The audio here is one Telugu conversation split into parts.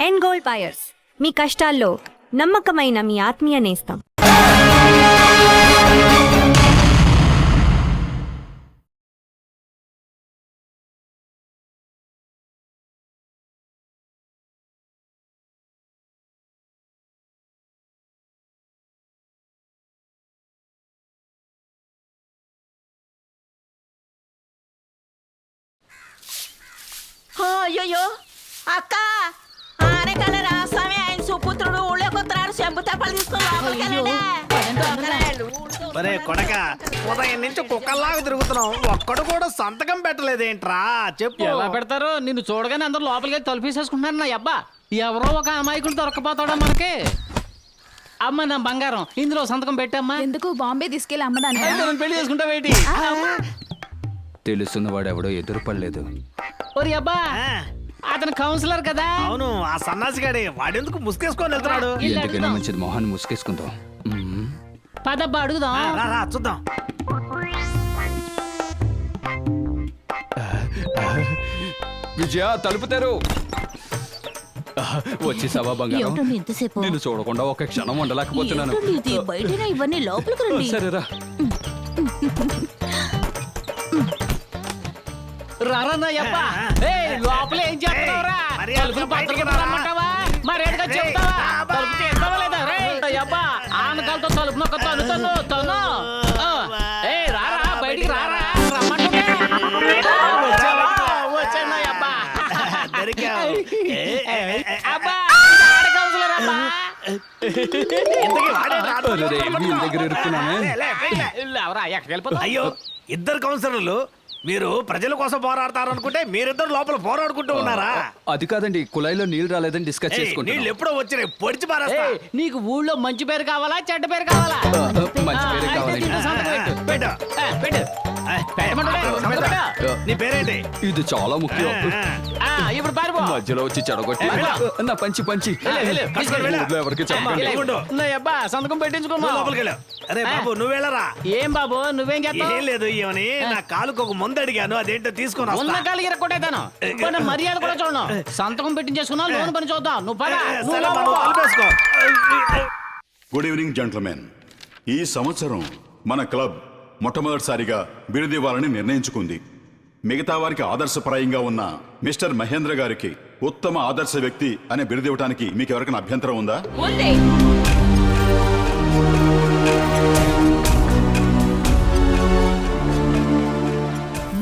ఎండ్ గోల్డ్ బయర్స్, మీ కష్టాల్లో నమ్మకమైన మీ ఆత్మీయ నేస్తం. అయ్యో అక్క ఆనకాల రాస్వామి ఆయన సుపుత్రుడు ఊళ్ళోకొత్తరాడు చెంబు తప్పలు తీసుకుని ఒరే కొడక, ఉదయం నుంచి కుక్కల్లాగా తిరుగుతున్నావు, ఒక్కడు కూడా సంతకం పెట్టలేదేంట్రా? చెప్పు. ఎలా పెడతారు? నిన్ను చూడగానే అందరూ లోపలికి తలుపేసేసుకుంటున్నారు. నా అబ్బా ఎవరో ఒక అమాయకుడు దొరకపోతాడా మనకి? అమ్మ నా బంగారం, ఇందులో సంతకం పెట్టమ్మా. ఎందుకు బాంబే తీసుకెళ్ళి అమ్మడానికి? నన్ను పెళ్లి చేసుకుంటావేటి? తెలుసున్నవాడెవడో ఎదురుపడలేదు. ఒరి అబ్బా, అతను కౌన్సిలర్ కదా. అవును, ఆ సన్నాసిగాడి వాడెందుకు ముసుకేసుకొని వెళ్తున్నాడు? ఎందుకైనా మంచిది, మొహాన్ని ముసుకేసుకుందాం. పదబ్బా అడుగుదాం. రా చూద్దాం. విజయ తలుపుతారు. వచ్చేసావా బంగారం? ఎంతసేపు నిన్ను చూడకుండా ఒక క్షణం ఉండలేకపోతున్నాను. బయట ఇవన్నీ లోపలికి రండి. సరేరా. రారా నా అబ్బా. ఏయ్, లోపల ఏం చేస్తున్నావురా? తలుపులు పక్కకి రమ్మంటావా? మరేడుగా చెప్తావా? తలుపు తీస్తావా లేదా? రేయ్ అబ్బా, ఆనకాలతో తలుపు నొక్క తను. ఏయ్ రారా, బయటికి రారా, రమ్మంటుంటే. వచ్చాను నా అబ్బా. దొరికావు. అబ్బా, ఆడ కౌన్సిలర్ అబ్బా. ఇంతకీ వాడేంట్రా? అరే, వీళ్ళ దగ్గర ఇరుక్కున్నానే. ఎవరా ఎక్కడికి వెళ్ళిపోతావు? అయ్యో, ఇద్దరు కౌన్సిలర్లు. మీరు ప్రజల కోసం పోరాడతారు అనుకుంటే మీరిద్దరు లోపల పోరాడుకుంటూ ఉన్నారా? అది కాదండి, కుళాయిలో నీళ్లు రాలేదని డిస్కస్ నీళ్ళు చేసుకుంటాం. ఎప్పుడో వచ్చినాయి, పొడిచి పారేస్తా. ఏయ్, నీకు ఊళ్ళో మంచి పేరు కావాలా చెడ్డ పేరు కావాలా? మంచి పేరే కావాలండి. అయితే సంతకం పెట్టు. పెట్టు. పెట్టు. పెట్టమంటావా? సంతకం పెట్టు. నీ పేరేంటి? ఇది చాలా ముఖ్యం. ఇప్పుడు పారిపో. మధ్యలో వచ్చి చెడగొట్టి నా పంచి ఊర్లో ఎవరికి చెప్పండి. ఉండు. నా అబ్బా సంతకం పెట్టించుకున్నా. నువ్వు లోపలికి వెళ్ళు. అరే బాబు, నువ్వు వెళ్ళరా. ఏం బాబు నువ్వేం ఏం చేస్తావు? లేదు, ఇవని నా కాలుకు ఒక ముందు అడిగాను, అదేంటో తీసుకొని ఉన్న వస్తా. కాలు ఇరక్కొట్టేతాను. మన మర్యాద కూడా చూడను. సంతకం పెట్టించేసుకున్నా, లోన్ పని చూద్దాం. నువ్వు పద. నువ్వు సరే, లోపలికి మనం పో. కలిపేసుకో. Good evening gentlemen. ఈ సంవత్సరం మన క్లబ్ మొట్టమొదటిసారిగా బిరుదివ్వాలని నిర్ణయించుకుంది. మిగతా వారికి ఆదర్శప్రాయంగా ఉన్న మిస్టర్ మహేంద్ర గారికి ఉత్తమ ఆదర్శ వ్యక్తి అనే బిరుదివ్వడానికి మీకు ఎవరికైనా అభ్యంతరం ఉందా? ఉంది.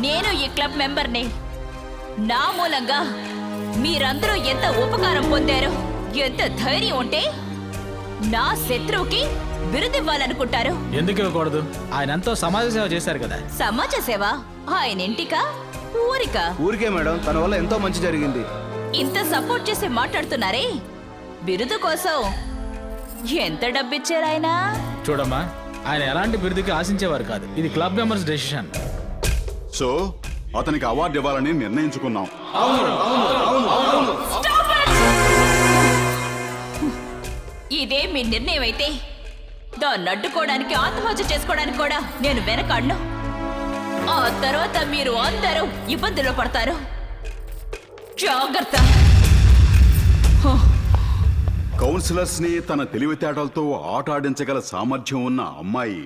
నేను ఈ క్లబ్ మెంబర్ని. నా మూలంగా మీరందరూ ఎంత ఉపకారం పొందారో, ఎంత ధైర్యం ఉంటే నా శత్రువుకి బిరుదివ్వాలనుకుంటారు. ఎందుకు ఇవ్వకూడదు? ఆయన ఎంతో సమాజ సేవ చేశారు కదా. సమాజ సేవ ఆయన ఇంటికా ఊరికా? ఊరికే మేడం, తన వల్ల ఎంతో మంచి జరిగింది. ఇంత సపోర్ట్ చేసి మాట్లాడుతున్నారే, బిరుదు కోసం ఎంత డబ్బిచ్చారు ఆయన? చూడమ్మా, ఆయన ఎలాంటి బిరుదుకి ఆశించేవారు కాదు. ఇది క్లబ్ మెంబర్స్ డెసిషన్. సో అతనికి అవార్డు ఇవ్వాలని నిర్ణయించుకున్నాం. ఇదే మీ నిర్ణయం అయితే దాన్ని అడ్డుకోవడానికి, ఆత్మహత్య చేసుకోవడానికి కూడా నేను వెనకాడను. ఆ తర్వాత మీరు అందరూ ఇబ్బందులు పడతారు. జాగ్రత్త. కౌన్సిలర్స్ ని తన తెలివితేటలతో ఆట ఆడించగల సామర్థ్యం ఉన్న అమ్మాయి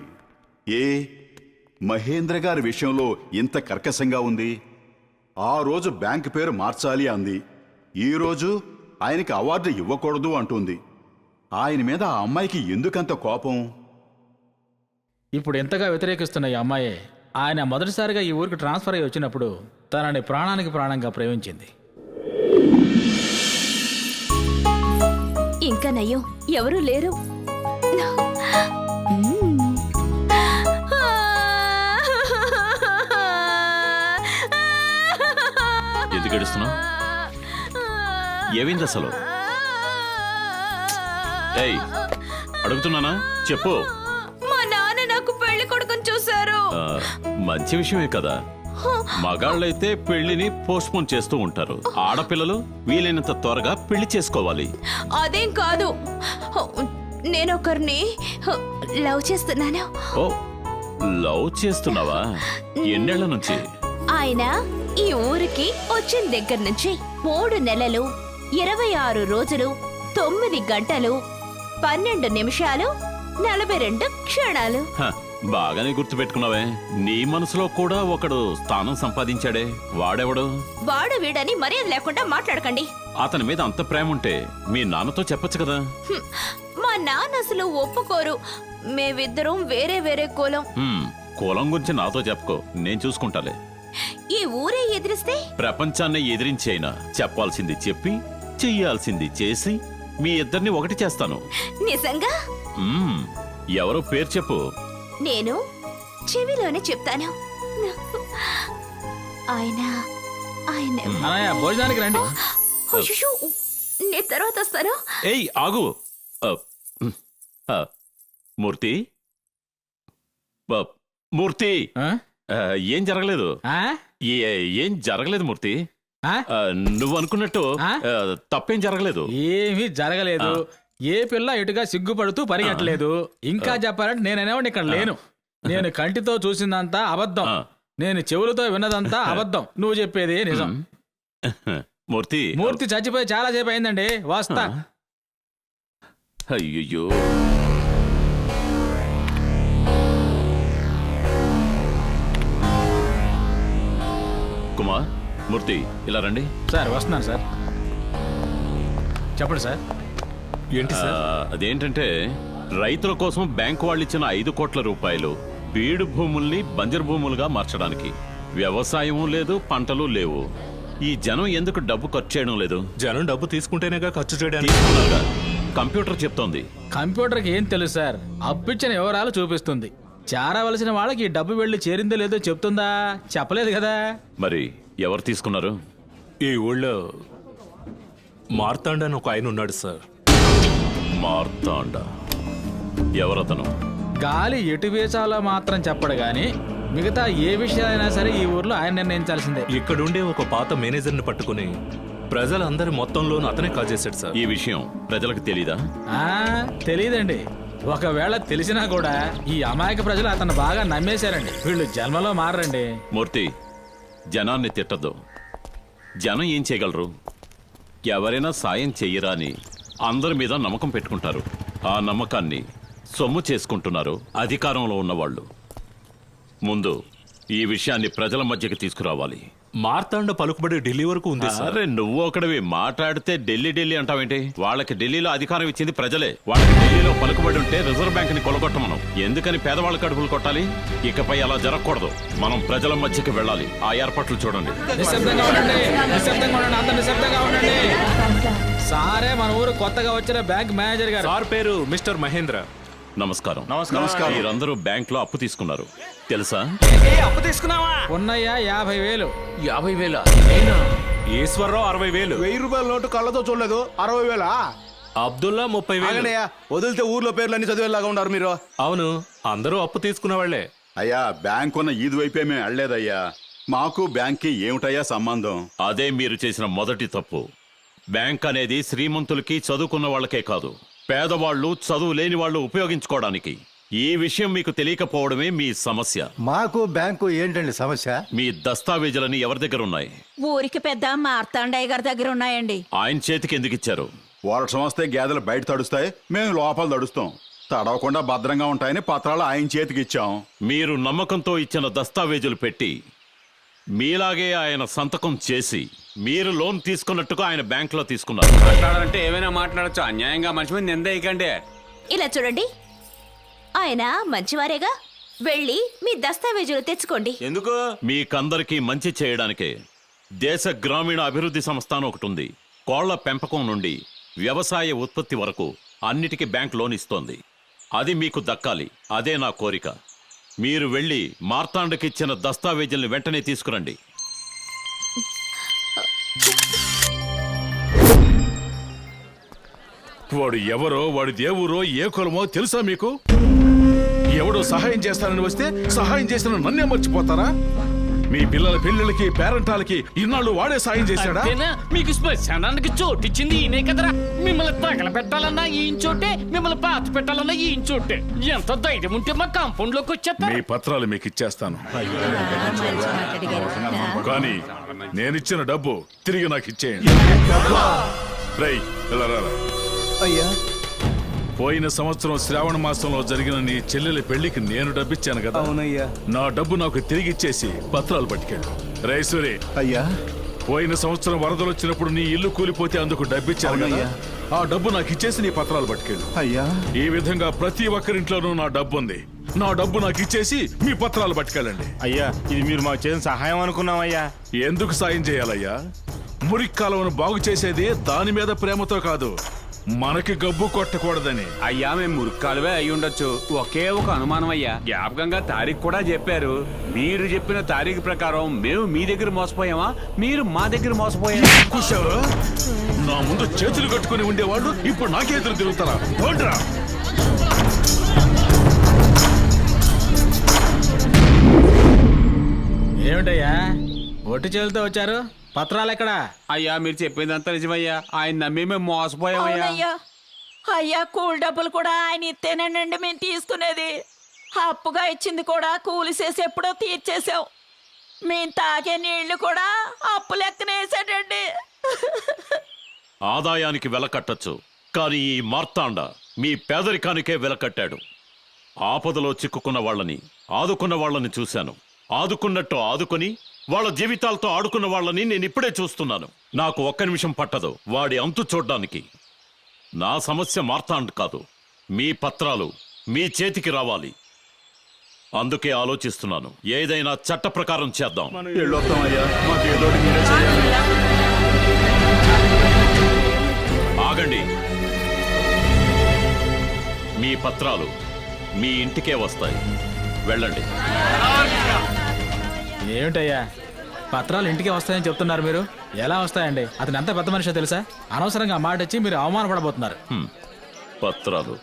మహేంద్ర గారి విషయంలో ఇంత కర్కశంగా ఉంది. ఆ రోజు బ్యాంక్ పేరు మార్చాలి అంది, ఈ రోజు ఆయనకి అవార్డు ఇవ్వకూడదు అంటుంది. ఆయన మీద ఆ అమ్మాయికి ఎందుకంత కోపం? ఇప్పుడు ఎంతగా వ్యతిరేకిస్తున్న ఈ అమ్మాయి ఆయన మొదటిసారిగా ఈ ఊరికి ట్రాన్స్ఫర్ అయ్యి వచ్చినప్పుడు తనని ప్రాణానికి ప్రాణంగా ప్రేమించింది. ఇంకా నయ్యో ఎవరూ లేరు. ఎందుకు ఏడుస్తున్నావు? ఏమైంది అసలు? ఏయ్, అడుగుతున్నానా? చెప్పు. మా నాన్న నాకు పెళ్లి కొడుకుని చూశారు. మంచి విషయమే కదా. మగాళ్ళైతే పెళ్లిని పోస్ట్ పోన్ చేస్తూ ఉంటారు. ఆడపిల్లలు వీలైనంత త్వరగా పెళ్లి చేసుకోవాలి. అదేం కాదు, నేను ఒకరిని లవ్ చేస్తున్నాను. ఓ, లవ్ చేస్తున్నావా? ఎన్నేళ్ల నుంచి? ఆయన ఈ ఊరికి వచ్చిన దగ్గర నుంచి 3 నెలలు 26 రోజులు 9 గంటలు 12 నిమిషాలు 42 క్షణాలు. హ, బాగానే గుర్తుపెట్టుకున్నావే. నీ మనసులో కూడా ఒకడు స్థానం సంపాదించాడే, వాడెవడు? వాడు వీడని మర్యాద లేకుండా మాట్లాడకండి. అతని మీద అంత ప్రేమ ఉంటే మీ నాన్నతో చెప్పొచ్చు కదా. హ్మ్. మా నాన్న అసలు ఒప్పుకోరు. మేమిద్దరం వేరే వేరే కులం. కులం గురించి నాతో చెప్పుకో, నేను చూసుకుంటాలే. ఈ ఊరే ఎదిరిస్తే ప్రపంచాన్ని ఎదిరించైనా చెప్పాల్సింది చెప్పి చెయ్యాల్సింది చేసి మీ ఇద్దరిని ఒకటి చేస్తాను. నిజంగా ఎవరో పేరు చెప్పు. నేను చెవిలోనే చెప్తాను. ఆయన ఆయన అన్నయ్య భోజనానికి రండి. అయ్యో, నేను తర్వాత వస్తాను. ఏయ్ ఆగు. మూర్తి, మూర్తి, ఆ? ఏం జరగలేదు. ఆ? ఏం జరగలేదు మూర్తి. ఆ? నువ్వు అనుకున్నట్టు ఆ? తప్పేం జరగలేదు. ఏమీ జరగలేదు. ఏ పిల్ల ఇటుగా సిగ్గుపడుతూ పరిగెట్టలేదు. ఇంకా చెప్పాలంటే నేనేవాడిని ఇక్కడ లేను. నేను కంటితో చూసిందంతా అబద్ధం. నేను చెవులతో విన్నదంతా అబద్ధం. నువ్వు చెప్పేది నిజం. మూర్తి, మూర్తి చచ్చిపోయి చాలా సేపు అయిందండి. వస్తా. అయ్యో, కుమార్, మూర్తి ఇలా రండి. సార్ వస్తున్నాను సార్. చెప్పండి సార్. ఏంటి అదేంటంటే రైతుల కోసం బ్యాంకు వాళ్ళు ఇచ్చిన 5 కోట్ల రూపాయలు బీడు భూముల్ని బంజరు భూములుగా మార్చడానికి. వ్యవసాయం లేదు, పంటలు లేవు. ఈ జనం ఎందుకు డబ్బు ఖర్చు చేయడం లేదు? జనం డబ్బు తీసుకుంటేనేగా ఖర్చు చేయడానికి. తీసుకున్నారుగా. కంప్యూటర్ చెప్తోంది. కంప్యూటర్కి ఏం తెలుసు సార్? అప్పిచ్చిన వివరాలు చూపిస్తుంది. చేరవలసిన వాళ్ళకి ఈ డబ్బు వెళ్ళి చేరిందో లేదో చెప్తుందా? చెప్పలేదు కదా. మరి ఎవరు తీసుకున్నారు? ఈ ఊళ్ళో మార్తాండ అని ఒక ఆయన ఉన్నాడు సార్. మార్తాండ ఎవరతను? గాలి ఎటు వేసాలో మాత్రం చెప్పడు గాని మిగతా ఏ విషయాలైనా సరే ఈ ఊర్లో ఆయన నిర్ణయించాల్సిందే. ఇక్కడుండే ఒక పాత మేనేజర్ని పట్టుకుని ప్రజలందరి మొత్తంలోనూ అతనే కాజేశాడు సార్. ఈ విషయం ప్రజలకు తెలీదా? తెలీదండి. ఒకవేళ తెలిసినా కూడా ఈ అమాయక ప్రజలు అతను బాగా నమ్మేశారండి. వీళ్ళు జన్మలో మారండి. మూర్తి, జనాన్ని తిట్టద్దు. జనం ఏం చేయగలరు? ఎవరైనా సాయం చెయ్యరా అని అందరి మీద నమ్మకం పెట్టుకుంటారు. ఆ నమ్మకాన్ని సొమ్ము చేసుకుంటున్నారు అధికారంలో ఉన్నవాళ్ళు. ముందు ఈ విషయాన్ని ప్రజల మధ్యకి తీసుకురావాలి. మార్తాండ పలుకుబడి ఢిల్లీ వరకు ఉంది సార్. అరే నువ్వు ఒకటివి మాట్లాడితే ఢిల్లీ అంటావేంటి? వాళ్ళకి ఢిల్లీలో అధికారం ఇచ్చింది ప్రజలే. వాళ్ళకి ఢిల్లీలో పలుకుబడి ఉంటే రిజర్వ్ బ్యాంక్ ని కొలగొట్టమనం. ఎందుకని పేదవాళ్ళ కడుపులు కొట్టాలి? ఇకపై అలా జరగకూడదు. మనం ప్రజల మధ్యకి వెళ్ళాలి. ఆ ఏర్పాట్లు చూడండి. నిశ్శబ్దంగా ఉండండి. నిశ్శబ్దంగా ఉండండి. అందరూ నిశ్శబ్దంగా ఉండండి. సారే మన ఊరు కొత్తగా వచ్చిన బ్యాంక్ మేనేజర్ గారు. సార్ పేరు మిస్టర్ మహేంద్ర. నమస్కారం. మీరందరూ బ్యాంక్ లో అప్పు తీసుకున్నారు తెలుసా? అప్పు తీసుకున్నావా? ఉన్నయ్యా 50,000. 50,000? ఈశ్వరరావు 60,000. 1000 రూపాయల నోటు కళ్ళతో చూడలేదు. 60,000? అబ్దుల్లా 30,000. వదిలితే ఊర్లో పేర్లన్నీ చదివేలాగా ఉన్నారు మీరు. అవును, అందరూ అప్పు తీసుకున్న వాళ్లే. అయ్యా బ్యాంక్ ఉన్న ఈది వైపే మేము వెళ్ళలేదయ్యా. మాకు బ్యాంక్కి ఏమిటయ్యా సంబంధం? అదే మీరు చేసిన మొదటి తప్పు. బ్యాంక్ అనేది శ్రీమంతులకి చదువుకున్న వాళ్ళకే కాదు, పేదవాళ్ళు చదువు లేని వాళ్ళు ఉపయోగించుకోవడానికి. ఈ విషయం మీకు తెలియకపోవడమే మీ సమస్య. మాకు బ్యాంకు ఏంటండి సమస్య? మీ దస్తావేజులని ఎవరి దగ్గర ఉన్నాయి? ఊరికి పెద్ద మార్తాండయ్య గారి దగ్గర ఉన్నాయండి. ఆయన చేతికి ఎందుకు ఇచ్చారు? వర్షం వస్తే గేదెలు బయట తడుస్తాయి, మేము లోపల తడుస్తాం. తడవకుండా భద్రంగా ఉంటాయని పత్రాలు ఆయన చేతికి ఇచ్చాం. మీరు నమ్మకంతో ఇచ్చిన దస్తావేజులు పెట్టి మీలాగే ఆయన సంతకం చేసి మీరు లోన్ తీసుకున్నట్టుగా ఆయన బ్యాంక్ లో తీసుకున్నారు. మాట్లాడాలంటే ఏమైనా మాట్లాడచ్చు. అన్యాయంగా మనిషి మీద నిందేయకండి. ఇలా చూడండి, ఆయన మంచివారేగా. వెళ్ళి మీ దస్తావేజులు తెచ్చుకోండి. ఎందుకు? మీకందరికీ మంచి చేయడానికే. దేశ గ్రామీణ అభివృద్ధి సంస్థ అని ఒకటి ఉంది. కోళ్ల పెంపకం నుండి వ్యవసాయ ఉత్పత్తి వరకు అన్నిటికీ బ్యాంక్ లోన్ ఇస్తోంది. అది మీకు దక్కాలి. అదే నా కోరిక. మీరు వెళ్ళి మార్తాండకిచ్చిన దస్తావేజుల్ని వెంటనే తీసుకురండి. వాడు ఎవరో, వాడి దేవురో, ఏ కులమో తెలుసా మీకు? ఎవడో సహాయం చేస్తానని వస్తే సహాయం చేసిన నన్నే మర్చిపోతారా? మీ పిల్లల పెళ్లిళ్ళకి పేరంటాలకి ఇన్నాళ్ళు వాడే సాయం చేశాడా? మీకు శ్మశానానికి చోటిచ్చింది ఈయనే కదరా. మిమ్మల్ని తగల పెట్టాలన్నా ఈయన చోటే, మిమ్మల్ని పాత పెట్టాలన్నా ఈయన చోటే. ఎంత ధైర్యం ఉంటే మా కాంపౌండ్ లోకి వచ్చేస్తా. మీ పత్రాలు మీకు ఇచ్చేస్తాను, కానీ నేనిచ్చిన డబ్బు తిరిగి నాకు ఇచ్చేయండి. రేయ్ ఇలా రారా. అయ్యా పోయిన సంవత్సరం శ్రావణ మాసంలో జరిగిన నీ చెల్లెలి పెళ్లికి నేను డబ్బిచ్చాను కదా. అవునయ్యా. నా డబ్బు నాకు తిరిగి ఇచ్చేసి పత్రాలు పట్టుకెళ్ళు. రేయ్ అయ్యా పోయిన సంవత్సరం వరదలు వచ్చినప్పుడు నీ ఇల్లు కూలిపోతే అందుకు డబ్బిచ్చాను కదా. అవునయ్యా. ఆ డబ్బు నాకు ఇచ్చేసి నీ పత్రాలు పట్టుకెళ్ళు. అయ్యా ఈ విధంగా ప్రతి ఒక్కరింట్లోనూ నా డబ్బు ఉంది. నా డబ్బు నాకు ఇచ్చేసి మీ పత్రాలు పట్టుకెళ్ళండి. అయ్యా ఇది మీరు మాకు చేసిన సహాయం అనుకున్నామయ్యా. ఎందుకు సాయం చేయాలయ్యా? మురిక్కాలవను బాగు చేసేది దాని మీద ప్రేమతో కాదు, మనకి గబ్బు కొట్టకూడదని. అయ్యా మేము మురుక్కాలువే అయి ఉండొచ్చు. ఒకే ఒక అనుమానం అయ్యా. జ్ఞాపకంగా తారీఖు కూడా చెప్పారు. మీరు చెప్పిన తారీఖు ప్రకారం మేము మీ దగ్గర మోసపోయామా, మీరు మా దగ్గర మోసపోయామా? కూర్చోవా? నా ముందు చేతులు కట్టుకుని ఉండేవాళ్ళు ఇప్పుడు నాకే ఎదురు తిరుగుతారా? పోండ్రా. ఏమిటయ్యా ఒట్టి చేతులతో వచ్చారు? పత్రాలు ఎక్కడా? అయ్యా మీరు చెప్పిందంతా నిజమయ్యా. ఆయన నమ్మి మేము మోసపోయామయ్యా. అవునయ్యా. అయ్యా కూలి డబ్బులు కూడా ఆయన ఇస్తేనండి మేము తీసుకునేది. అప్పుగా ఇచ్చింది కూడా కూలి చేసి ఎప్పుడో తీర్చేసాం. మేము తాగే నీళ్లు కూడా అప్పు లెక్కనేసాడండి. ఆదాయానికి వెలకట్టచ్చు, కానీ ఈ మార్తాండ మీ పేదరికానికే వెలకట్టాడు. ఆపదలో చిక్కుకున్న వాళ్ళని ఆదుకున్న వాళ్ళని చూశాను. ఆదుకున్నట్టు ఆదుకొని వాళ్ళ జీవితాలతో ఆడుకున్న వాళ్ళని నేను ఇప్పుడే చూస్తున్నాను. నాకు ఒక్క నిమిషం పట్టదు వాడి అంతు చూడ్డానికి. నా సమస్య మార్తాండ్ కాదు, మీ పత్రాలు మీ చేతికి రావాలి. అందుకే ఆలోచిస్తున్నాను, ఏదైనా చట్ట ప్రకారం చేద్దాం. ఆగండి. మీ పత్రాలు మీ ఇంటికే వస్తాయి, వెళ్ళండి. ఏమిటయ్యా పత్రాలు ఇంటికి వస్తాయని చెప్తున్నారు మీరు? ఎలా వస్తాయండి? అతను ఎంత పెద్ద మనిషో తెలుసా? అనవసరంగా మాట వచ్చి మీరు అవమానపడబోతున్నారు. పత్రాలు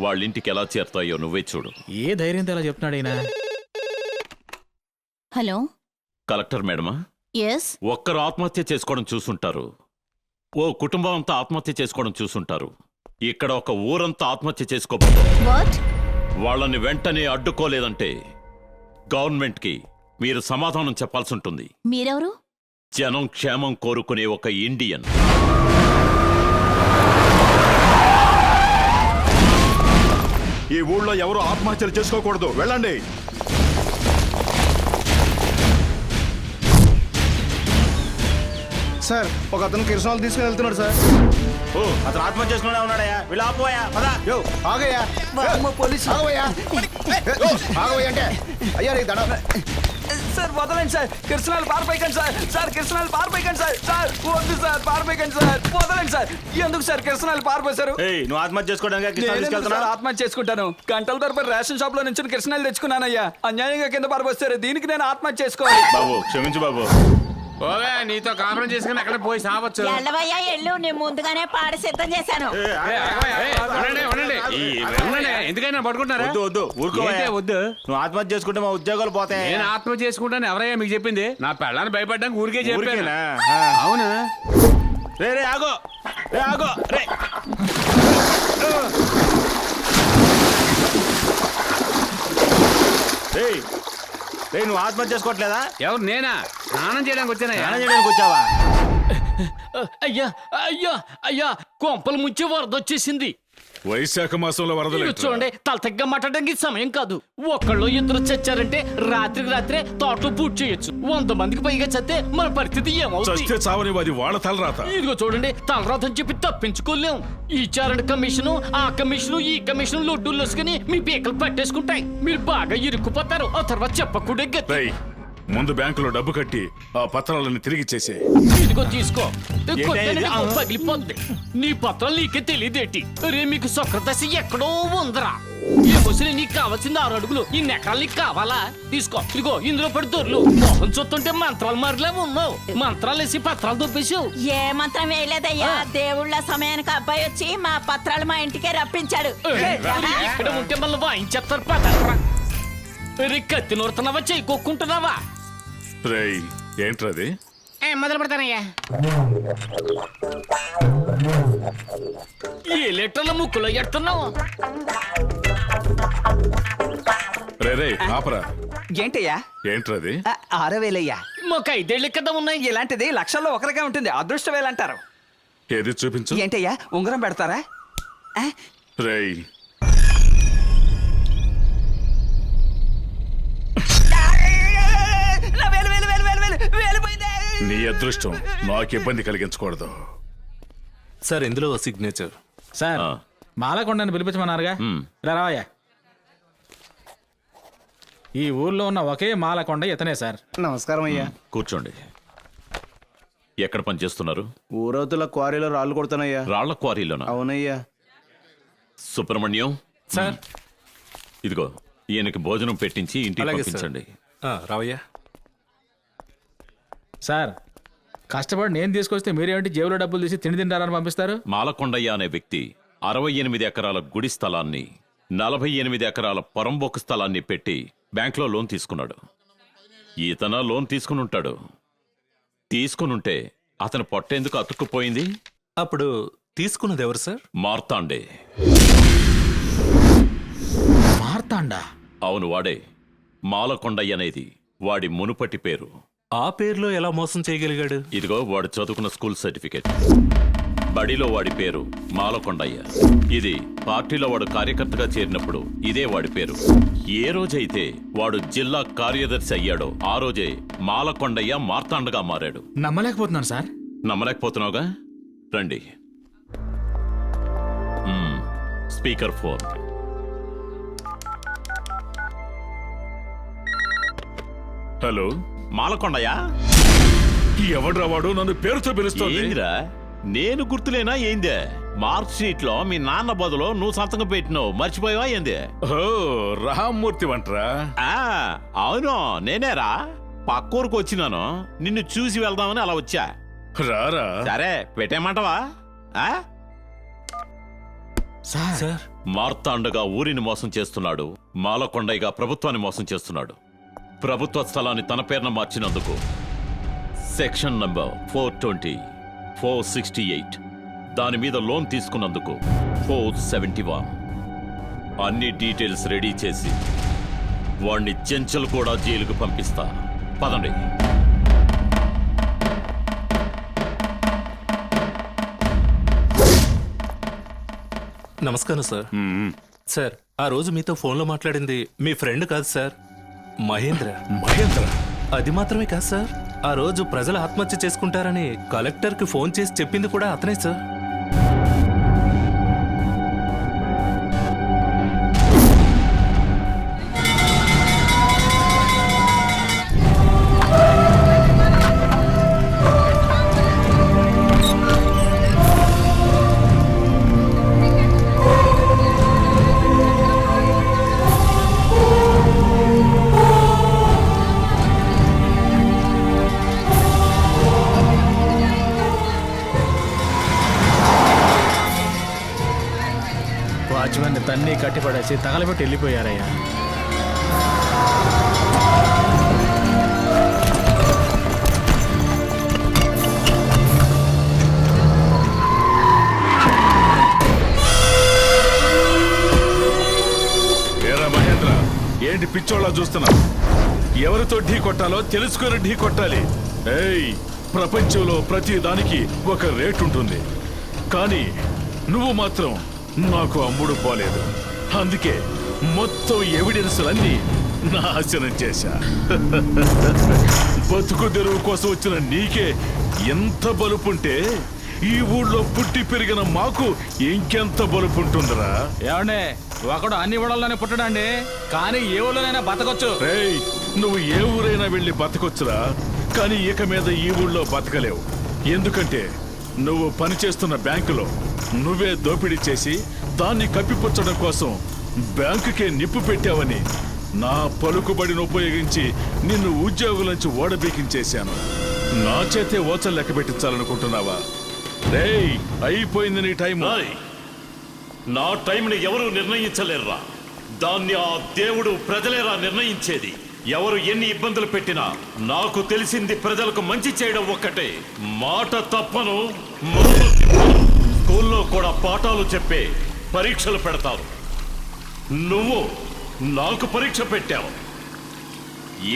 వాళ్ళ ఇంటికి ఎలా చేరుతాయో నువ్వే చూడు. ఏ ధైర్యంతో ఎలా చెప్తున్నాడు ఈయన? హలో కలెక్టర్ మేడమా? ఎస్. ఒక్కరు ఆత్మహత్య చేసుకోవడం చూసుంటారు, ఓ కుటుంబం అంతా ఆత్మహత్య చేసుకోవడం చూసుంటారు. ఇక్కడ ఒక ఊరంతా ఆత్మహత్య చేసుకోబోతుంది. వాట్? వాళ్ళని వెంటనే అడ్డుకోలేదంటే గవర్నమెంట్కి మీరు సమాధానం చెప్పాల్సి ఉంటుంది. మీరెవరు? జనం క్షేమం కోరుకునే ఒక ఇండియన్. ఈ ఊళ్ళో ఎవరు ఆత్మహత్యలు చేసుకోకూడదు, వెళ్ళండి. సార్ ఒక అతను కిరసనాలు తీసుకుని వెళ్తున్నాడు సార్. ఓ అతను ఆత్మహత్య చేసుకునే ఉన్నాడయ్యా. వీళ్ళు ఆపోయా పదా. యో ఆగయ్యా. పోలీసు ఆగవయ్యా. ఆగవయ్యా అంటే అయ్యా నీ దడ. సార్ వదలండి సార్, కిరసనాలు పారిపోయకండి సార్. సార్ కిరసనాలు పారిపోయకండి సార్. సార్ వద్దు సార్, పారిపోయకండి సార్. వదలండి సార్. ఎందుకు సార్ కిరసనాలు పారిపోయారు? నువ్వు ఆత్మహత్య చేసుకోవడానికి ఆత్మహత్య చేసుకుంటాను. గంటల తరపు రేషన్ షాప్ లో నుంచి కిరసనాలు తెచ్చుకున్నానయ్యా. అన్యాయంగా కింద పారిపోయారు. దీనికి నేను ఆత్మహత్య చేసుకోవాలి. బాబు క్షమించు బాబు. ఓవే నీతో కాపురం చేసుకుని ఎక్కడ పోయి సావచ్చు. ఎల్లవయ్యా ఎల్లు, నేను ముందుగానే పాడి సిద్ధం చేశాను. ఎందుకైనా పడుకుంటున్నారా? వద్దు వద్దు ఊరుకోవయ్యా. వద్దు. నువ్వు ఆత్మహత్య చేసుకుంటే మా ఉద్యోగాలు పోతాయి. నేను ఆత్మహత్య చేసుకుంటాను ఎవరయ్యా మీకు చెప్పింది? నా పెళ్ళాన్ని భయపడ్డానికి ఊరికే చెప్పాను. ఊరికేనా? అవునా? రే ఆగో, రే ఆగో, రే. రే నువ్వు ఆత్మహత్య చేసుకోవట్లేదా? ఎవరు? నేనా? స్నానం చేయడానికి వచ్చానా? స్నానం చేయడానికి వచ్చావా? అయ్యా అయ్యా అయ్యా, కొంపలు ముంచి వరద వచ్చేసింది. వైశాఖ మాసంలో వరదలు చూడండి, తల తగ్గ మాట్లాడడానికి సమయం కాదు. ఒకళ్ళు ఇద్దరు చచ్చారంటే రాత్రికి రాత్రే తోటలో పూర్తి చేయొచ్చు. 100 మందికి పైగా చస్తే మన పరిస్థితి ఏమవుతుంది? చస్తే చావని అది వాళ్ళ తలరాత. ఇదిగో చూడండి, తలరాతని చెప్పి తప్పించుకోలేం. ఈ చారణ కమిషను, ఆ కమిషను, ఈ కమిషను లొడ్డు లొసుకుని మీ పీకలు పట్టేసుకుంటాయి. మీరు బాగా ఇరుక్కుపోతారు. ఆ తర్వాత చెప్పకూడే గతి. ముందు బ్యాంకులో డబ్బు కట్టి ఆ పత్రాలను తిరిగి చేసే. ఇదిగో తీసుకో. పగిలిపోద్ది. నీ పత్రం నీకే తెలియదేటి? రే మీకు సొక్రదశ ఎక్కడో ఉందరా. ఈ ముసలి నీకు కావాల్సింది 6 అడుగులు. ఈ నెకరాలు నీకు కావాలా? తీసుకో. ఇదిగో ఇందులో పడి దొర్లు. మొహం చూస్తుంటే మంత్రాలు మారిలే ఉన్నావు. మంత్రాలు వేసి పత్రాలు దొబ్బేసావు. ఏ మంత్రం వేయలేదయ్యా. దేవుళ్ళ సమయానికి అబ్బాయి వచ్చి మా పత్రాలు మా ఇంటికే రప్పించాడు. ఇక్కడ ఉంటే మళ్ళీ వాయించేస్తారు. పదరా. కత్తి నూరుతున్నావా, చెయ్యి కొక్కుంటున్నావా? రేయ్ ఏంట్రది? మొదలు పెడతానయ్యా. ఏ లీటర్ల ముక్కులో ఎడుతున్నావు? రే ఆపరా. ఏంటయ్యా? ఏంట్రది? 6000 మాకు 5 ఏళ్ళ కదా ఉన్నాయి. ఇలాంటిది లక్షల్లో ఒకరిగా ఉంటుంది. అదృష్టవేలంటారు. ఏది చూపించు. ఏంటయ్యా ఉంగరం పెడతారా? రేయ్, నీ అదృష్టం నాకు ఇబ్బంది కలిగించకూడదు. సార్ ఇందులో సిగ్నేచర్. సార్ మాలకొండని పిలిపించమన్నారుగా, ఇలా రావయ్యా. ఈ ఊర్లో ఉన్న ఒకే మాలకొండ ఇతనే సార్. నమస్కారం అయ్యా. కూర్చోండి. ఎక్కడ పని చేస్తున్నారు? ఊరవతుల క్వారీలో రాళ్ళు కొడుతున్నాయ్యా. రాళ్ల క్వారీలోనా? అవునయ్యా. సుబ్రహ్మణ్యం సార్ ఇదిగో ఈయనకి భోజనం పెట్టించి ఇంటికి పంపించండి. రావయ్యా. సార్ కష్టపడి నేను తీసుకొస్తే మీరేంటి జేబులో డబ్బులు తీసి తిండి తింటారని పంపిస్తారు? మాలకొండయ్య అనే వ్యక్తి 68 ఎకరాల గుడి స్థలాన్ని 48 ఎకరాల పొరంబోకు స్థలాన్ని పెట్టి బ్యాంక్లో లోన్ తీసుకున్నాడు. ఈతన లోన్ తీసుకుని ఉంటాడు. తీసుకునుంటే అతను పొట్టేందుకు అతుక్కుపోయింది? అప్పుడు తీసుకున్నది ఎవరు సార్? మార్తాండే. మార్తాండా? అవును, వాడే. మాలకొండయ్య అనేది వాడి మునుపటి పేరు. ఆ పేరులో ఎలా మోసం చేయగలిగాడు? ఇదిగో వాడు చదువుకున్న స్కూల్ సర్టిఫికేట్. బడిలో వాడి పేరు మాలకొండయ్య. ఇది పార్టీలో వాడు కార్యకర్తగా చేరినప్పుడు ఇదే వాడి పేరు. ఏ రోజైతే వాడు జిల్లా కార్యదర్శి అయ్యాడో ఆ రోజే మాలకొండయ్య మార్తాండగా మారాడు. నమ్మలేకపోతున్నాను సార్. నమ్మలేకపోతున్నావుగా? రండి. Speaker phone. హలో, మాలకొండయ్య. ఎవడ్రా వాడు నన్ను పేరుతో పిలుస్తోంది? ఏందిరా, నేను గుర్తులేనా ఏందే? మార్క్ షీట్ లో మీ నాన్న బదులు నువ్వు సంతకం పెట్టినావు, మర్చిపోయావా ఏంది? ఓ, రామ్మూర్తి వంటరా? అవును, నేనేరా. పక్కూరికి వచ్చినాను, నిన్ను చూసి వెళ్దామని అలా వచ్చా. రారా. సరే, పెట్టేయమంటావా? సార్ మార్తాండగా ఊరిని మోసం చేస్తున్నాడు, మాలకొండయ్యగా ప్రభుత్వాన్ని మోసం చేస్తున్నాడు. ప్రభుత్వ స్థలాన్ని తన పేరున మార్చినందుకు సెక్షన్ నంబర్ 420, 468, దాని మీద లోన్ తీసుకున్నందుకు 471. అన్ని డీటెయిల్స్ రెడీ చేసి వాణ్ణి చెంచల్ కూడా జైలుకు పంపిస్తా. పదండి. నమస్కారం సార్. సార్ ఆ రోజు మీతో ఫోన్లో మాట్లాడింది మీ ఫ్రెండ్ కాదు సార్, మహేంద్ర. మహేంద్ర? అది మాత్రమే కాదు సార్, ఆ రోజు ప్రజలు ఆత్మహత్య చేసుకుంటారని కలెక్టర్కి ఫోన్ చేసి చెప్పింది కూడా అతనే సార్. వాచ్మెన్ తన్ని కట్టిపడేసి తగలబెట్టి వెళ్ళిపోయారయ్యా. ఏరా మహేంద్ర, ఏంటి పిచ్చోళ్ళ చూస్తున్నావు? ఎవరితో ఢీ కొట్టాలో తెలుసుకొని ఢీ కొట్టాలి. ఏయ్, ప్రపంచంలో ప్రతి దానికి ఒక రేటు ఉంటుంది, కానీ నువ్వు మాత్రం నాకు అమ్ముడు పోలేదు. అందుకే మొత్తం ఎవిడెన్స్లన్నీ నాశనం చేశా. బతుకు తెరువు కోసం వచ్చిన నీకే ఎంత బలుపుంటే ఈ ఊళ్ళో పుట్టి పెరిగిన మాకు ఇంకెంత బలుపుంటుందిరా? ఏమండే, ఒకడు అన్ని ఊళ్ళలోనే పుట్టడండి, కానీ ఏ ఊళ్ళోనైనా బతకొచ్చు. రేయ్, నువ్వు ఏ ఊరైనా వెళ్ళి బతకొచ్చురా, కానీ ఇక మీద ఈ ఊళ్ళో బతకలేవు. ఎందుకంటే నువ్వు పనిచేస్తున్న బ్యాంకులో నువ్వే దోపిడీ చేసి దాన్ని కప్పిపుచ్చడం కోసం బ్యాంకుకే నిప్పు పెట్టావని నా పలుకుబడిని ఉపయోగించి నిన్ను ఉద్యోగుల నుంచి ఓడబీకించేశాను. నా చేతే ఓచలు లెక్క పెట్టించాలనుకుంటున్నావా? రేయ్, అయిపోయింది నీ టైం. నా టైంని ఎవరు నిర్ణయించలేరురా. దాన్ని ఆ దేవుడు ప్రజలేరా నిర్ణయించేది. ఎవరు ఎన్ని ఇబ్బందులు పెట్టినా నాకు తెలిసింది ప్రజలకు మంచి చేయడం ఒక్కటే. మాట తప్పను, స్కూల్లో కూడా పాఠాలు చెప్పే పరీక్షలు పెడతారు. నువ్వు నాకు పరీక్ష పెట్టావు,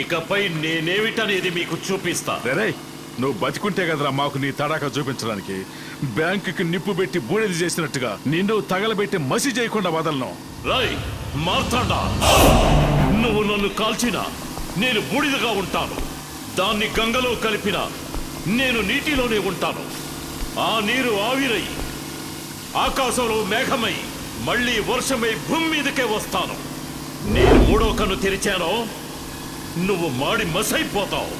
ఇకపై నేనేమిటనేది మీకు చూపిస్తా. రేయ్, నువ్వు బతికుంటే కదరా మాకు నీ తడాక చూపించడానికి. బ్యాంకుకి నిప్పు పెట్టి బూడిద చేసినట్టుగా నిన్ను తగలబెట్టి మసి చేయకుండా వదలను. రాయ్ మార్తాండా, నువ్వు నన్ను కాల్చినా నేను బూడిదగా ఉంటాను. దాన్ని గంగలో కలిపినా నేను నీటిలోనే ఉంటాను. ఆ నీరు ఆవిరై ఆకాశంలో మేఘమై మళ్ళీ వర్షమై భూమి మీదకే వస్తాను. నేను మూడో కన్ను తెరిచానో నువ్వు మాడి మసైపోతావు.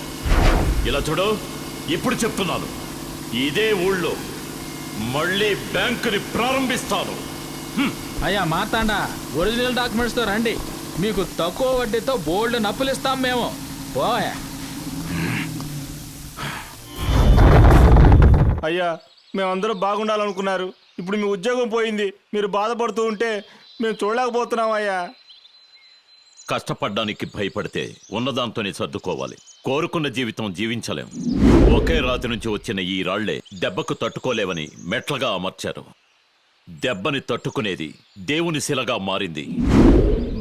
ఇలా చూడు, ఇప్పుడు చెప్తున్నాను, ఇదే ఊళ్ళో మళ్ళీ బ్యాంకుని ప్రారంభిస్తాను. అయ్యా మార్తాండా, ఒరిజినల్ డాక్యుమెంట్స్ తో రండి. మీకు తక్కువ వడ్డీతో బోల్డ్ నప్పులు ఇస్తాం మేము. ఓయా అయ్యా, మేమందరం బాగుండాలనుకున్నారు. ఇప్పుడు మీ ఉద్యోగం పోయింది. మీరు బాధపడుతూ ఉంటే మేము చూడలేకపోతున్నాం అయ్యా. కష్టపడ్డానికి భయపడితే ఉన్నదాంతోనే సర్దుకోవాలి. కోరుకున్న జీవితం జీవించలేం. ఒకే రాతి నుంచి వచ్చిన ఈ రాళ్లే దెబ్బకు తట్టుకోలేవని మెట్లగా అమర్చారు. దెబ్బని తట్టుకునేది దేవుని శిలగా మారింది.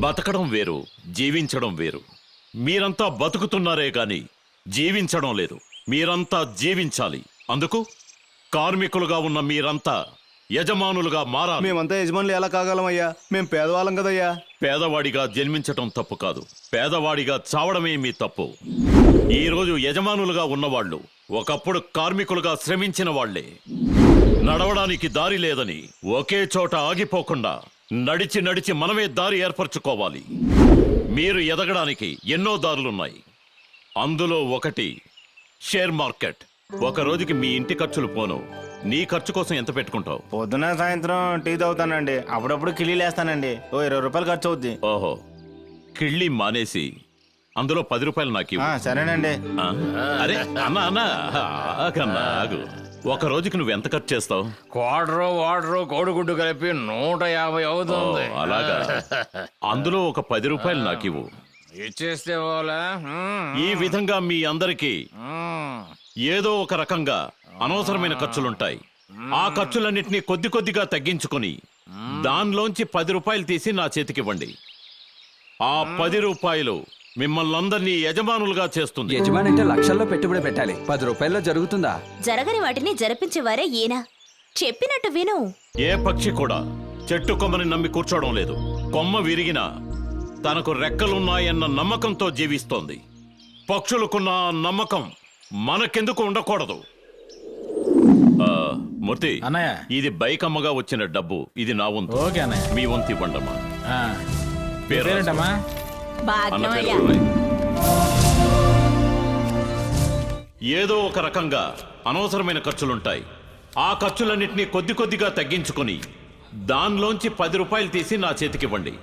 బతకడం వేరు, జీవించడం వేరు. మీరంతా బతుకుతున్నారే గాని జీవించడం లేదు. మీరంతా జీవించాలి. అందుకు కార్మికులుగా ఉన్న మీరంతా యజమానులుగా మారాలి. మేమంతా యజమానులు ఎలా కాగలమయ్యా? మేము పేదవాళ్ళం కదయ్యా. పేదవాడిగా జన్మించటం తప్పు కాదు, పేదవాడిగా చావడమే మీ తప్పు. ఈరోజు యజమానులుగా ఉన్నవాళ్లు ఒకప్పుడు కార్మికులుగా శ్రమించిన వాళ్లే. నడవడానికి దారి లేదని ఒకే చోట ఆగిపోకుండా నడిచి నడిచి మనమే దారి ఏర్పరచుకోవాలి. మీరు ఎదగడానికి ఎన్నో దారులున్నాయి. అందులో ఒకటి షేర్ మార్కెట్. ఒక రోజుకి మీ ఇంటి ఖర్చులు పోను. నీ ఖర్చు కోసం ఎంత పెట్టుకుంటావు? పొద్దున సాయంత్రం టీ తాగుతానండి. అప్పుడప్పుడు కిళ్ళీలు వేస్తానండి. ఓ 20 రూపాయలు ఖర్చు అవుద్ది. ఓహో, కిళ్ళి మానేసి అందులో 10 రూపాయలు నాకు ఇవ్వు. సరేనండి. అరే అన్నా ఆగు. ఒక రోజుకి నువ్వు ఎంత ఖర్చు చేస్తావు? క్వార్టరు వాటరు కోడిగుడ్డు కలిపి 150 అవుతుంది. అలాగా? అందులో ఒక 10 రూపాయలు నాకు ఇవ్వు. ఇచ్చేస్తే పోలే. ఈ విధంగా మీ అందరికీ ఏదో ఒక రకంగా అనవసరమైన ఖర్చులుంటాయి. ఆ ఖర్చులన్నింటినీ కొద్ది కొద్దిగా తగ్గించుకొని దానిలోంచి 10 రూపాయలు తీసి నా చేతికివ్వండి. ఆ 10 రూపాయలు మిమ్మల్ని అందరినీ యజమానులుగా చేస్తుంది. యజమాని అంటే లక్షల్లో పెట్టుబడి పెట్టాలి. 10 రూపాయల్లో జరుగుతుందా? జరగని వాటిని జరిపించేవారే ఈయన. చెప్పినట్టు విను. ఏ పక్షి కూడా చెట్టు కొమ్మని నమ్మి కూర్చోవడం లేదు. కొమ్మ విరిగినా తనకు రెక్కలున్నాయన్న నమ్మకంతో జీవిస్తోంది. పక్షులకున్న నమ్మకం మనకెందుకు ఉండకూడదు? మూర్తి అన్నయ్య, ఇది బైక్ అమ్మగా వచ్చిన డబ్బు. ఇది నా వంతు. ఓకే అన్నయ్య. మీ వంతు ఇవ్వండమ్మా. పేరేంటమ్మా? అన్న పేరు ఏదో ఒక రకంగా అనవసరమైన ఖర్చులుంటాయి. ఆ ఖర్చులన్నింటినీ కొద్ది కొద్దిగా తగ్గించుకొని దానిలోంచి 10 రూపాయలు తీసి నా చేతికివ్వండి.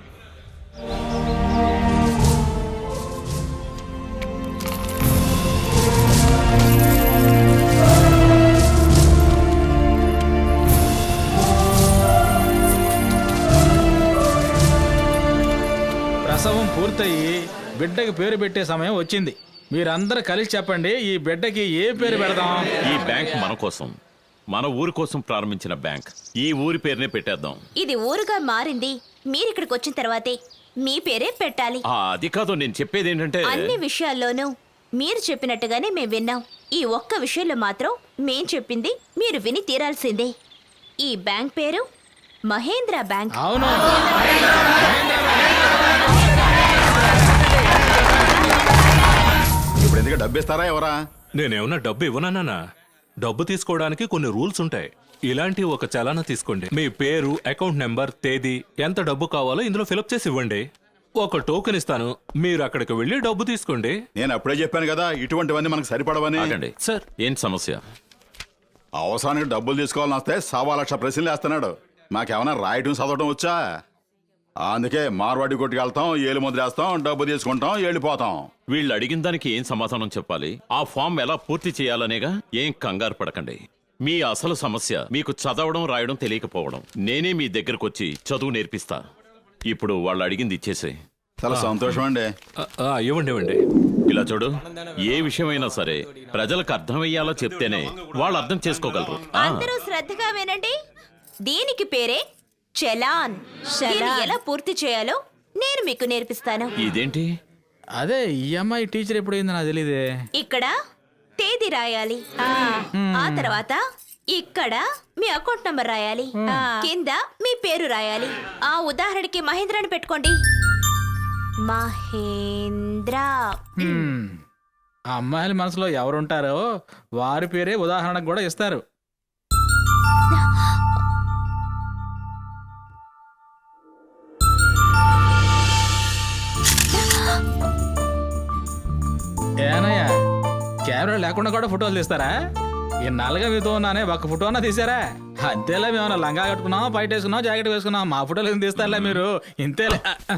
ప్రసవం పూర్తయి బిడ్డకి పేరు పెట్టే సమయం వచ్చింది. మీరందరూ కలిసి చెప్పండి, ఈ బిడ్డకి ఏ పేరు పెడదాం? ఈ బ్యాంక్ మన కోసం, మన ఊరి కోసం ప్రారంభించిన బ్యాంక్. ఈ ఊరి పేరునే పెట్టేద్దాం. ఇది ఊరుగా మారింది మీరిక్కడికి వచ్చిన తర్వాతే. మీ పేరే పెట్టాలి. అది కాదు, నేను చెప్పేది ఏంటంటే అన్ని విషయాల్లోనూ మీరు చెప్పినట్టుగానే మేము విన్నాం. ఈ ఒక్క విషయంలో మాత్రం మేం చెప్పింది మీరు విని తీరాల్సిందే. ఈ బ్యాంక్ పేరు మహేంద్ర బ్యాంక్. అవును. ఇప్పుడు ఎందుకు డబ్బిస్తారా ఎవరా? నేనేమన్నా డబ్బు ఇవ్వనన్నా? డబ్బు తీసుకోవడానికి కొన్ని రూల్స్ ఉంటాయి. ఇలాంటి ఒక చలానా తీసుకోండి. మీ పేరు, అకౌంట్ నెంబర్, తేదీ, ఎంత డబ్బు కావాలో ఇందులో ఫిలప్ చేసి ఇవ్వండి. ఒక టోకెన్ ఇస్తాను, మీరు అక్కడికి వెళ్ళి డబ్బు తీసుకోండి. నేను అప్పుడే చెప్పాను కదా, ఇటువంటివన్నీ మనకు సరిపడవని. ఆగండి సార్, ఏం సమస్య? అవసరానికి డబ్బులు తీసుకోవాలని వస్తే 1,00,000 ప్రశ్నలు వేస్తున్నాడు. మాకేమైనా రాయటం చదవటం వచ్చా? అందుకే మార్వాడి కొట్టుకెళ్తాం, ఏలు ముద్రేస్తాం, డబ్బు తీసుకుంటాం, వెళ్ళిపోతాం. వీళ్ళు అడిగిన దానికి ఏం సమాధానం చెప్పాలి? ఆ ఫామ్ ఎలా పూర్తి చేయాలనేగా. ఏం కంగారు పడకండి. మీ అసలు సమస్య మీకు చదవడం రాయడం తెలియకపోవడం. నేనే మీ దగ్గరకు వచ్చి చదువు నేర్పిస్తా. ఇప్పుడు వాళ్ళు అడిగింది ఇచ్చేసే. చాలా సంతోషం అండి. ఇవ్వండి ఇవ్వండి. ఇలా చూడు, ఏ విషయమైనా సరే ప్రజలకు అర్థమయ్యేలా చెప్తేనే వాళ్ళు అర్థం చేసుకోగలరు. అందరూ శ్రద్ధగా వినండి. దీనికి పేరే చలాన్. దీన్ని ఎలా పూర్తి చేయాలో నేను మీకు నేర్పిస్తాను. ఇదేంటి? అదే ఈ అమ్మాయి టీచర్ ఎప్పుడైందో నాకు తెలియదే. ఇక్కడ తేదీ రాయాలి ఆ తర్వాత ఇక్కడ మీ అకౌంట్ నంబర్ రాయాలి కింద మీ పేరు రాయాలి. ఆ ఉదాహరణకి మహేంద్ర అని పెట్టుకోండి. మహేంద్ర. ఆ అమ్మాయిల మనసులో ఎవరుంటారో వారి పేరే ఉదాహరణకు కూడా ఇస్తారు. ఏనయ్యా కెమెరా లేకుండా కూడా ఫోటోలు తీస్తారా? ఇన్నాళ్ళుగా మీతో ఉన్నానే ఒక్క ఫోటో అన్నా తీసారా? అంతేలా మేమన్నా లంగా కట్టుకున్నాం, పైట వేసుకున్నాం, జాకెట్ వేసుకున్నాం, మా ఫోటోలు ఏం తీస్తారులే మీరు. ఇంతేలే.